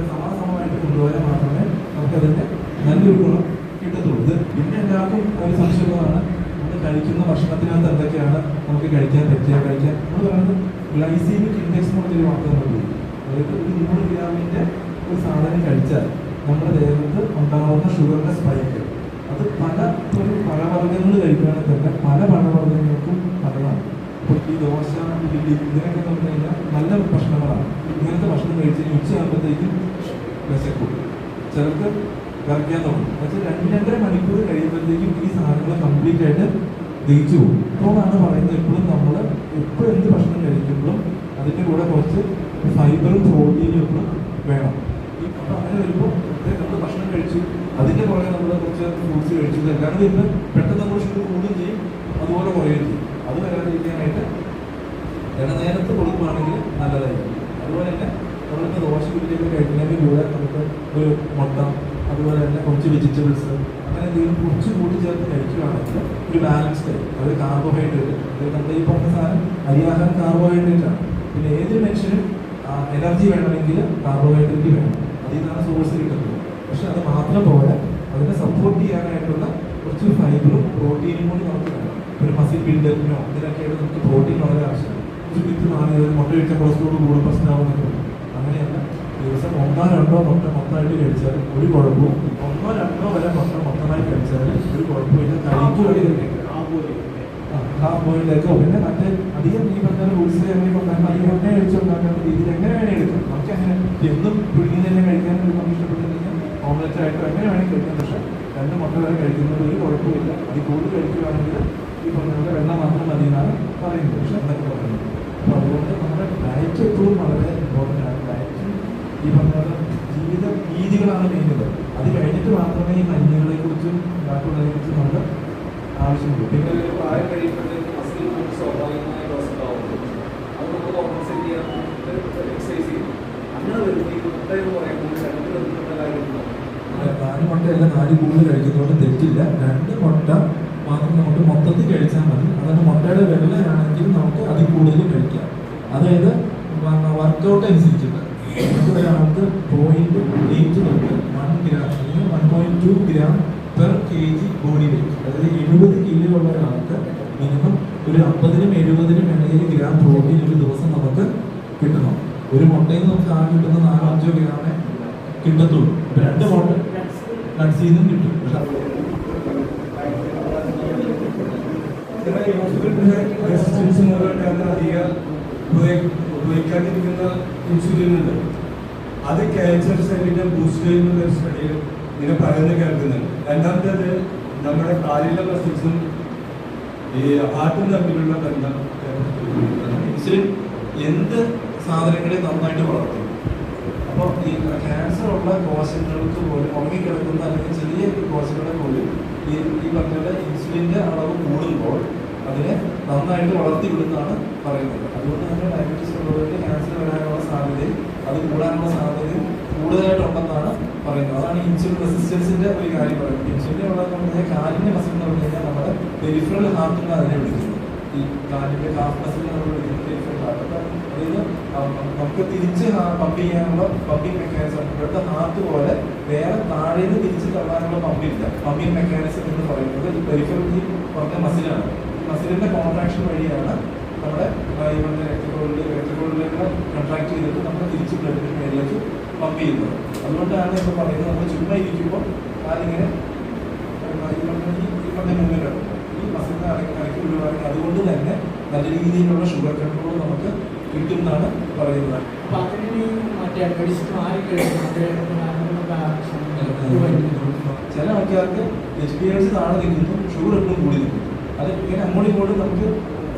സമാസമമായിട്ട് കൊണ്ടുപോയാൽ മാത്രമേ നമുക്കതിൻ്റെ നല്ലൊരു ഗുണം കിട്ടത്തുള്ളൂ. ഇത് പിന്നെ എല്ലാവർക്കും ഒരു സംശയമാണ് നമ്മൾ കഴിക്കുന്ന ഭക്ഷണത്തിനകത്ത് എന്തൊക്കെയാണ് നമുക്ക് കഴിക്കാൻ പറ്റുക. നമ്മൾ പറയുന്നത് ഗ്ലൈസീമിക് ഇൻഡെക്സ് എന്ന് പറഞ്ഞൊരു വാർത്ത നമ്മൾ. അതായത് ഒരു 100 ഗ്രാമിൻ്റെ ഒരു സാധനം കഴിച്ചാൽ നമ്മുടെ ദേഹത്ത് ഉണ്ടാകുന്ന ഷുഗറിൻ്റെ സ്പൈക്ക് അത് ഒരു പഴവർഗ്ഗങ്ങൾ കഴിക്കുകയാണെങ്കിൽ തന്നെ പല പഴവർഗ്ഗങ്ങൾക്കും നല്ലതാണ്. ഈ ദോശ, ഇഡ്ഡലി ഇതിനൊക്കെ എന്ന് പറഞ്ഞു കഴിഞ്ഞാൽ നല്ല ഭക്ഷണങ്ങളാണ്. ഇങ്ങനത്തെ ഭക്ഷണം കഴിച്ച് കഴിഞ്ഞാൽ ഉച്ചയാകുമ്പോഴത്തേക്കും വിശക്കും, ചിലർക്ക് വിറയ്ക്കാൻ തുടങ്ങും. പക്ഷേ 2-2.5 മണിക്കൂർ കഴിയുമ്പോഴത്തേക്കും ഈ സാധനങ്ങൾ കംപ്ലീറ്റ് ആയിട്ട് ദഹിച്ചു പോകും. അതുകൊണ്ടാണ് പറയുന്നത് എപ്പോഴും നമ്മൾ എപ്പോഴും എന്ത് ഭക്ഷണം കഴിക്കുമ്പോഴും അതിൻ്റെ കൂടെ കുറച്ച് ഫൈബറും പ്രോട്ടീനും ഒക്കെ വേണം. അപ്പോൾ അങ്ങനെ വരുമ്പോൾ നമ്മൾ ഭക്ഷണം കഴിച്ചു, അതിൻ്റെ പുറകെ നമ്മൾ കുറച്ച് ഫ്രൂട്ട്സ് കഴിച്ചു, കാരണം ഇന്ന് പെട്ടെന്ന് നമ്മൾ ഷുഗർ കൂടുകയും ചെയ്യും, അതുപോലെ കുറയുകയും ചെയ്യും. അത് വരാതിരിക്കാനായിട്ട് നേരത്തെ കൊടുക്കുകയാണെങ്കിൽ നല്ലതായിരിക്കും. അതുപോലെ തന്നെ നമ്മളിപ്പോൾ ദോശ ഇഡ്ഡലിയൊക്കെ കഴിക്കുന്നതിൻ്റെ കൂടെ നമുക്ക് ഒരു മുട്ട, അതുപോലെ തന്നെ കുറച്ച് വെജിറ്റബിൾസ്, അങ്ങനെ എന്തെങ്കിലും കുറച്ച് കൂടി ചേർത്ത് കഴിക്കുകയാണെങ്കിൽ ഒരു ബാലൻസ്ഡ് ആയി. അത് കാർബോഹൈഡ്രേറ്റ്, അത് നമ്മൾ ഈ പറഞ്ഞ സാധനം അരിയാഹാരം കാർബോഹൈഡ്രേറ്റ് ആണ്. പിന്നെ ഏതൊരു മനുഷ്യനും എനർജി വേണമെങ്കിൽ കാർബോഹൈഡ്രേറ്റ് വേണം, അതിൽ നിന്നാണ് സോഴ്സ് കിട്ടുന്നത്. പക്ഷെ അത് മാത്രം പോലെ അതിനെ സപ്പോർട്ട് ചെയ്യാനായിട്ടുള്ള കുറച്ച് ഫൈബറും പ്രോട്ടീനും കൂടി നമുക്ക് വേണം. ഒരു മസിൽ ബിൽഡപ്പിനോ ഇതിനൊക്കെയായിട്ട് നമുക്ക് പ്രോട്ടീൻ വളരെ ആവശ്യമാണ്. ചുരുക്കമാണ് മുട്ട കഴിച്ചാൽ കൊളസ്ട്രോൾ കൂടും, പ്രശ്നമാകുന്നൊക്കെ. അങ്ങനെയല്ല, ദിവസം 1-2 മുട്ട മൊത്തമായിട്ട് കഴിച്ചാൽ ഒരു കുഴപ്പവും, 1-2 വരെ മുട്ട മൊത്തമായി കഴിച്ചാൽ ഒരു കുഴപ്പമില്ല. കഴിക്കുകയാണെങ്കിൽ ഹാഫ് ബോയിലേക്കോ പിന്നെ മറ്റേ അധികം ഈ പറഞ്ഞ റൂൾസ് എങ്ങനെ ഉണ്ടാക്കാൻ അധികം എണ്ണ കഴിച്ചുണ്ടാക്കുന്ന രീതിയിൽ എങ്ങനെ വേണേൽ എടുക്കാം. നമുക്ക് അങ്ങനെ എന്നും പുഴുങ്ങി തന്നെ കഴിക്കാൻ നമുക്ക് ഇഷ്ടപ്പെട്ടിട്ടുണ്ടെങ്കിൽ ഓംലെറ്റ് ആയിട്ടോ എങ്ങനെ വേണമെങ്കിൽ കഴിക്കാം. പക്ഷേ 2 മുട്ട വരെ കഴിക്കുന്നത് ഒരു കുഴപ്പമില്ല. അതിൽ കൂടുതൽ കഴിക്കുകയാണെങ്കിൽ ഈ പറഞ്ഞ വെള്ളം മാത്രം മതി എന്നാണ് പറയുന്നത്. പക്ഷെ എന്നൊക്കെ പറയുന്നത്. അപ്പോൾ അതുകൊണ്ട് നമ്മുടെ ഡയറ്റ് എപ്പോഴും വളരെ ഇമ്പോർട്ടൻ്റ് ആണ്. ഡയറ്റും ഈ പറഞ്ഞ ജീവിത രീതികളാണ് മെയിനുള്ളത്. അത് കഴിഞ്ഞിട്ട് മാത്രമേ ഈ മരുന്നുകളെ കുറിച്ചും ബാക്കിയുള്ളതിനെ കുറിച്ചും നമുക്ക് ആവശ്യമുള്ളൂ. പിന്നെ ഒരു പ്രായം കഴിയുമ്പോഴത്തേക്ക് മസിൽ നമുക്ക് സ്വാഭാവികമായ ലോസ് ഉണ്ടാവുന്നത് അത് നമ്മൾ കോമ്പൻസേറ്റ് ചെയ്യാൻ എക്സസൈസ് ചെയ്യും. അങ്ങനെ വരുമ്പോൾ ഈ മുട്ട എന്ന് പറയുമ്പോൾ 2 ബന്ധപ്പെട്ട കാര്യമുണ്ടോ? 4 മുട്ടയല്ല, 4 കൂടുതൽ കഴിക്കുന്നതുകൊണ്ട് തെറ്റില്ല. 2 മുട്ട മാത്രം നമുക്ക് മൊത്തത്തിൽ കഴിച്ചാൽ മതി. അതുകൊണ്ട് മുട്ടയുടെ വെള്ളയാണെങ്കിൽ നമുക്ക് അതിൽ കൂടുതൽ കഴിക്കാം. അതായത് വർക്കൗട്ട് അനുസരിച്ചിട്ട് നമുക്ക് ഒരാൾക്ക് 0.8 തൊട്ട് 1 ഗ്രാം അല്ലെങ്കിൽ 1.2 gram per kg body weight, അതായത് 70 കിലോ ഉള്ള ഒരാൾക്ക് മിനിമം ഒരു 50-നും 70-നും ഇടയിൽ ഗ്രാം പ്രോട്ടീൻ ഒരു ദിവസം നമുക്ക് കിട്ടണം. ഒരു മുട്ടയിൽ നമുക്ക് ആ കിട്ടുന്ന 4-5 ഗ്രാമേ കിട്ടത്തുള്ളൂ. 2 മുട്ട നട്ട്സിൽ നിന്നും കിട്ടും. റെസിസ്റ്റൻസ് മൂലമായിട്ട് അധികം ഉപയോഗിക്കാതിരിക്കുന്ന ഇൻസുലിൻ ഉണ്ട്. അത് ക്യാൻസർ സെല്ലിനെ ബൂസ്റ്റ് ചെയ്യുന്ന ഒരു സ്റ്റഡിയിൽ ഇങ്ങനെ പറയുന്നത് കേൾക്കുന്നുണ്ട്. രണ്ടാമത്തേത് നമ്മുടെ കാലിലെ മസിൽസും ഈ ഹാർട്ടും തമ്മിലുള്ള ബന്ധം. ഇൻസുലിൻ എന്ത് സാധനങ്ങളെ നന്നായിട്ട് വളർത്തും. അപ്പോൾ ഈ ക്യാൻസർ ഉള്ള കോശങ്ങൾക്ക് പോലും ഉറങ്ങിക്കിടക്കുന്ന അല്ലെങ്കിൽ ചെറിയ കോശങ്ങളെ പോലും ഈ പറഞ്ഞ ഇൻസുലിൻ്റെ അളവ് കൂടുമ്പോൾ അതിനെ നന്നായിട്ട് വളർത്തി വിടുന്നതാണ് പറയുന്നത്. അതുകൊണ്ട് തന്നെ ഡയബറ്റീസ് ഉള്ളവർക്ക് ക്യാൻസർ വരാനുള്ള സാധ്യതയും അത് കൂടാനുള്ള സാധ്യതയും കൂടുതലായിട്ടുണ്ടെന്നാണ് പറയുന്നത്. അതാണ് ഇൻസുലിൻ റെസിസ്റ്റൻസിൻ്റെ ഒരു കാര്യം പറയുന്നത്. ഇൻസുലിൻ ഉള്ളതെന്ന് പറഞ്ഞാൽ കാലിൻ്റെ മസിൽ എന്ന് പറഞ്ഞു കഴിഞ്ഞാൽ നമ്മുടെ പെരിഫറൽ ഹാർട്ട് എന്നാണ് അതിനെ വിളിക്കുന്നത്. ഈ കാലിൻ്റെ കാഫ് മസിൽ നമ്മൾ വിളിക്കുന്നത് പെരിഫറൽ ഹാർട്ട്. അതായത് നമുക്ക് തിരിച്ച് പമ്പ് ചെയ്യാനുള്ള പമ്പിങ് മെക്കാനിസം ഇവിടുത്തെ ഹാർട്ട് പോലെ വേറെ താഴേന്ന് തിരിച്ച് തള്ളാനുള്ള പമ്പില്ല. പമ്പിങ് മെക്കാനിസം എന്ന് പറയുന്നത് ഈ പെരിഫറൽ ഈ പറഞ്ഞ മസിലാണ്. മസിലിൻ്റെ കോൺട്രാക്ഷൻ വഴിയാണ് നമ്മുടെ ഇവിടുത്തെ രക്തക്കുഴലിലേക്ക് കോൺട്രാക്ട് ചെയ്തിട്ട് നമ്മൾ തിരിച്ച് ബ്ലഡിൻ്റെ മേലിലേക്ക് പമ്പ് ചെയ്യുന്നത്. അതുകൊണ്ടാണ് ഇപ്പോൾ പറയുന്നത് നമ്മൾ ചുമ്മാ ഇരിക്കുമ്പോൾ കാലിങ്ങനെ ഇവിടുത്തെ മൂവ്മെൻ്റ് ഉണ്ട്. ഈ മസിലിനെ അടക്കി വിടുവാണെങ്കിൽ അതുകൊണ്ട് തന്നെ നല്ല രീതിയിലുള്ള ഷുഗർ കൺട്രോൾ നമുക്ക് കിട്ടും എന്നാണ് പറയുന്നത്. അപ്പോൾ അതിന് മറ്റേ മെഡിസിൻ ചില ആൾക്കാർക്ക് HbA1c താഴെ നിൽക്കുന്നു, ഷുഗർ എപ്പോഴും കൂടി നിൽക്കുന്നു. അത് ഇങ്ങനെ അങ്ങോട്ടും ഇങ്ങോട്ടും നമുക്ക്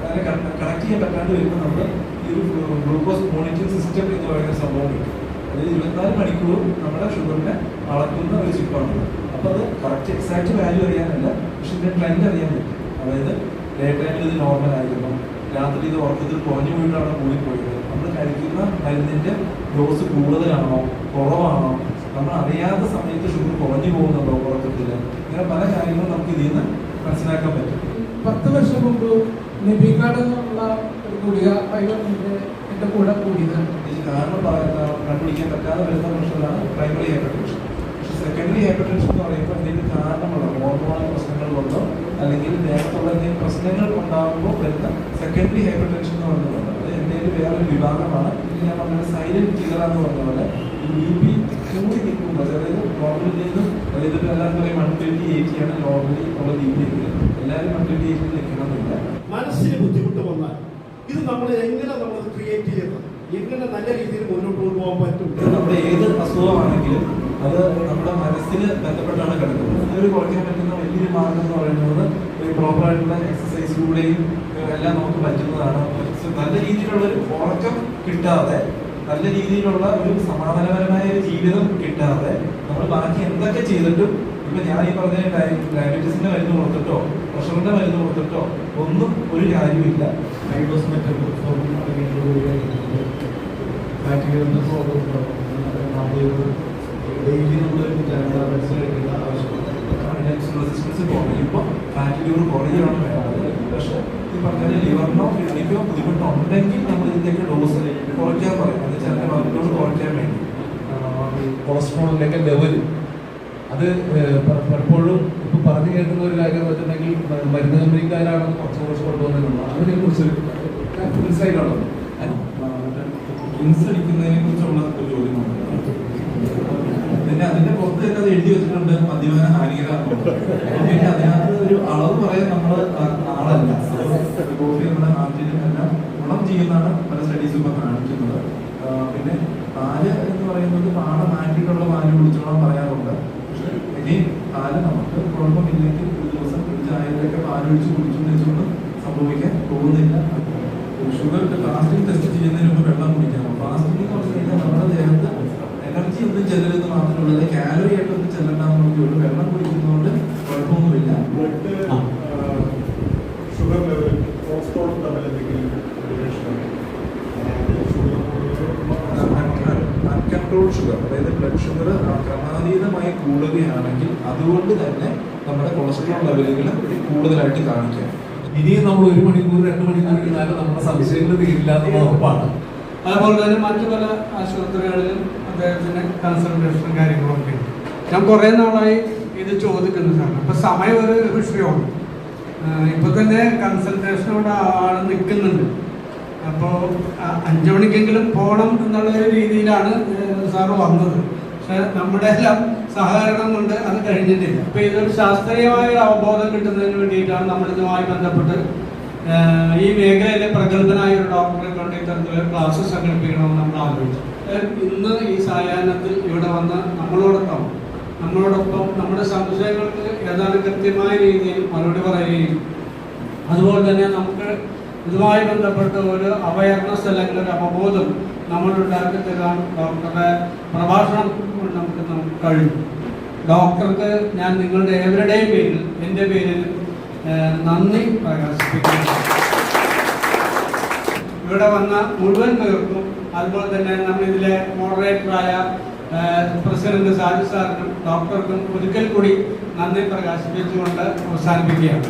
അതിനെ കണക്ട് ചെയ്യാൻ പറ്റാണ്ട് വരുമ്പോൾ നമ്മൾ ഈ ഒരു ഗ്ലൂക്കോസ് മോണിറ്ററിംഗ് സിസ്റ്റം എന്ന് പറയുന്ന സംഭവം കിട്ടും. അതായത് 24 മണിക്കൂറും നമ്മുടെ ഷുഗറിനെ അളക്കുന്ന ഒരു ചിപ്പാണ്. അപ്പോൾ അത് കറക്റ്റ് എക്സാക്റ്റ് വാല്യൂ അറിയാനല്ല, പക്ഷെ ഇതിൻ്റെ ട്രെൻഡ് അറിയാൻ പറ്റും. അതായത് ഡേ ടൈമിൽ ഇത് നോർമൽ ആയിരുന്നു, രാത്രി ഇത് ഉറക്കത്തിൽ കുറഞ്ഞു പോയിട്ടാണ് കൂടിപ്പോയത്, നമ്മൾ കഴിക്കുന്ന മരുന്നിൻ്റെ ഡോസ് കൂടുതലാണോ കുറവാണോ, നമ്മൾ അറിയാത്ത സമയത്ത് ഷുഗർ കുറഞ്ഞു പോകുന്നുണ്ടോ ഉറക്കത്തിൽ, ഇങ്ങനെ പല കാര്യങ്ങളും നമുക്ക് ഇതിൽ നിന്ന് മനസ്സിലാക്കാൻ പറ്റും. 10 വർഷം മുമ്പ് നബിക്കാട് എന്നുള്ള ഒരു ഗുളിക എൻ്റെ കൂടെ കൂടിയതാണ്. ഇത് കാരണം കണ്ടുപിടിക്കാൻ പറ്റാതെ വരുന്ന പ്രശ്നമാണ് പ്രൈമറി ഹൈപ്പർ ടെൻഷൻ. പക്ഷെ സെക്കൻഡറി ഹൈപ്പർ ടെൻഷൻ എന്ന് പറയുമ്പോൾ എന്തെങ്കിലും കാരണമുള്ള ഹോർമോണൽ പ്രശ്നങ്ങളുണ്ടോ അല്ലെങ്കിൽ ദേഹത്തുള്ള എന്തെങ്കിലും പ്രശ്നങ്ങൾ ഉണ്ടാകുമ്പോൾ വരുന്ന സെക്കൻഡറി ഹൈപ്പർ ടെൻഷൻ എന്ന് പറയുന്നത് അത് എന്തെങ്കിലും വേറൊരു വിഭാഗമാണ്. ഇത് ഞാൻ പറഞ്ഞ സൈലന്റ് കില്ലർ എന്ന് പറഞ്ഞ പോലെ ഈ BP കൂടി നിൽക്കുമ്പോൾ, അതായത് നോർമലിൽ നിന്നും അതായത് എല്ലാവർക്കും പറയും 120/80 ആണ് നോർമലി ഉള്ള BP എങ്കിൽ എല്ലാവരും 120/80 നിൽക്കണമെന്നില്ല. മനസ്സിന് ബുദ്ധിമുട്ട് വന്നാൽ ഇത് നമ്മൾ എങ്ങനെ നമ്മൾ ക്രിയേറ്റ് ചെയ്യുന്നത്, എങ്ങനെ നല്ല രീതിയിൽ മുന്നോട്ട് കൊണ്ടുപോകാൻ പറ്റും? നമ്മുടെ ഏത് അസുഖമാണെങ്കിലും അത് നമ്മുടെ മനസ്സിന് ബന്ധപ്പെട്ടാണ് കിടക്കുന്നത്. അതൊരു കുറയ്ക്കാൻ പറ്റുന്ന വലിയൊരു മാർഗം എന്ന് പറയുന്നത് ഒരു പ്രോപ്പറായിട്ടുള്ള എക്സസൈസിലൂടെയും എല്ലാം നമുക്ക് പറ്റുന്നതാണ്. നല്ല രീതിയിലുള്ള ഒരു ഉറക്കം കിട്ടാതെ, നല്ല രീതിയിലുള്ള ഒരു സമാധാനപരമായ ഒരു ജീവിതം കിട്ടാതെ നമ്മൾ ബാക്കി എന്തൊക്കെ ചെയ്തിട്ടും, ഇപ്പൊ ഞാൻ ഈ പറഞ്ഞ ഡയബറ്റീസിന്റെ മരുന്ന് കൊടുത്തിട്ടോ പ്രഷറിന്റെ മരുന്ന് കൊടുത്തിട്ടോ ഒന്നും ഒരു കാര്യമില്ല. ഡെയിലി നമ്മൾ കഴിക്കേണ്ട ആവശ്യമില്ല. റെസിസ്റ്റൻസ് കുറയുമ്പോൾ ഫാറ്റ് ലിവർ കുറയുകയാണ് വേണ്ടത്. പക്ഷെ ഈ പറഞ്ഞ ലിവറിനോ കിഡ്നിക്കോ ബുദ്ധിമുട്ടുണ്ടെങ്കിൽ നമ്മൾ ഇതിൻ്റെയൊക്കെ ഡോസ് കുറയ്ക്കാൻ പറയും. അത് ചില വർക്കൗട്ട് കുറയ്ക്കാൻ വേണ്ടി. കൊളസ്ട്രോളിൻ്റെയൊക്കെ ലെവൽ അത് പലപ്പോഴും ഇപ്പോൾ പറഞ്ഞു കേൾക്കുന്ന ഒരു കാര്യം എന്ന് വെച്ചിട്ടുണ്ടെങ്കിൽ മരുന്ന് കമ്പനിക്കാരാണ് കുറച്ച് കൊണ്ടുവന്നിട്ടുള്ളത്. അതിനെക്കുറിച്ച് മനസ്സിലായിട്ടാണോ? ഇൻസ് അടിക്കുന്നതിനെ കുറിച്ചുള്ള ഒരു ചോദ്യമാണ്. പിന്നെ അതിന്റെ പുറത്ത് തന്നെ അത് എഴുതി വെച്ചിട്ടുണ്ട് മദ്യപാന ഹാനികരമാണ്. പിന്നെ അതിനകത്ത് ഒരു അളവ് പറയാൻ നമ്മൾ ആളല്ല. കോഫി നമ്മുടെ നാട്ടിൽ തന്നെ ഗുണം ചെയ്യുന്നതാണ് പല സ്റ്റഡീസും ഇപ്പൊ കാണിക്കുന്നത്. പിന്നെ പാല് എന്ന് പറയുന്നത് പാട മാറ്റിയിട്ടുള്ള പാല് കുടിച്ചോളാൻ പറയാറുണ്ട്. പക്ഷെ ഇനി പാല് നമുക്ക് കുഴപ്പമില്ലെങ്കിൽ ഒരു ദിവസം ഒരു ചായയിലൊക്കെ പാല് ഒഴിച്ച് കുടിച്ചെന്ന് വെച്ചുകൊണ്ട് സംഭവിക്കാൻ പോകുന്നില്ല. ഷുഗർ ഫാസ്റ്റിംഗ് ടെസ്റ്റ് ചെയ്യുന്നതിന് മുമ്പ് വെള്ളം കുടിക്കണം. ഫാസ്റ്റിംഗ് എന്ന് പറഞ്ഞു കഴിഞ്ഞാൽ നമ്മുടെ ദേഹത്ത് എനർജി ഒന്നും ചെല്ലരുത് മാത്രമുള്ളത്, കാലറി ആയിട്ടൊന്നും ചെല്ലണ്ടെന്ന് നോക്കിയുള്ളൂ. വെള്ളം കുടിക്കുന്നതുകൊണ്ട് കുഴപ്പമൊന്നുമില്ല. ഷുഗർ ലെവൽ കൊളസ്ട്രോൾ തമ്മിൽ എന്തെങ്കിലും അൺകൺട്രോൾ ഷുഗർ, അതായത് ബ്ലഡ് ഷുഗർ ക്രമാതീതമായി കൂടുകയാണെങ്കിൽ അതുകൊണ്ട് തന്നെ നമ്മുടെ കൊളസ്ട്രോൾ ലെവലുകൾ കൂടുതലായിട്ട് കാണിക്കാം. ഇനിയും നമ്മൾ 1 മണിക്കൂർ 2 മണിക്കൂർ ഇരുന്നാലും നമ്മുടെ സംശയങ്ങൾ തീരില്ല എന്നുള്ള ഉറപ്പാണ്. അതുപോലെ തന്നെ മറ്റു പല ആശുപത്രികളിലും അദ്ദേഹത്തിന് കൺസൾട്ടേഷനും കാര്യങ്ങളൊക്കെ ഉണ്ട്. ഞാൻ കുറേ നാളായി ഇത് ചോദിക്കുന്നു സാർ. അപ്പം സമയം ഒരു വിഷയമാണ്. ഇപ്പൊ തന്നെ കൺസൾട്ടേഷനോട് ആൾ നിൽക്കുന്നുണ്ട്. അപ്പോൾ 5 മണിക്കെങ്കിലും പോകണം എന്നുള്ള രീതിയിലാണ് സാറ് വന്നത്. പക്ഷെ നമ്മുടെ എല്ലാം സഹകരണം കൊണ്ട് അത് കഴിഞ്ഞിട്ടില്ല. അപ്പൊ ഇതൊരു ശാസ്ത്രീയമായ ഒരു അവബോധം കിട്ടുന്നതിന് വേണ്ടിയിട്ടാണ് നമ്മളിതുമായി ബന്ധപ്പെട്ട് ഈ മേഖലയിലെ പ്രഗത്ഭനായ ഒരു ഡോക്ടറെ കൊണ്ട് ഇത്തരത്തിലൊരു ക്ലാസ് സംഘടിപ്പിക്കണമെന്ന് നമ്മൾ ആലോചിച്ചു. ഇന്ന് ഈ സായാഹ്നത്തിൽ ഇവിടെ വന്ന് നമ്മളോടൊപ്പം നമ്മുടെ സംശയങ്ങൾക്ക് ഏതാണ്ട് കൃത്യമായ രീതിയിൽ മറുപടി പറയുകയും അതുപോലെ തന്നെ നമുക്ക് ഇതുമായി ബന്ധപ്പെട്ട ഒരു അവയർനെസ് അല്ലെങ്കിൽ ഒരു അവബോധം നമ്മൾ ഉണ്ടാക്കി തരാൻ ഡോക്ടറുടെ പ്രഭാഷണം കൊണ്ട് നമുക്ക് കഴിഞ്ഞു. ഡോക്ടർക്ക് ഞാൻ നിങ്ങളുടെ ഏവരുടെയും പേരിൽ, എൻ്റെ പേരിൽ നന്ദി പ്രകാശിപ്പിക്കുന്നു. ഇവിടെ വന്ന മുഴുവൻ പേർക്കും, അതുപോലെ തന്നെ നമ്മളിതിലെ മോഡറേറ്ററായ പ്രസിഡന്റ് സാജു സാറിനും ഡോക്ടർക്കും ഒരിക്കൽ കൂടി നന്ദി പ്രകാശിപ്പിച്ചുകൊണ്ട് അവസാനിപ്പിക്കുകയാണ്.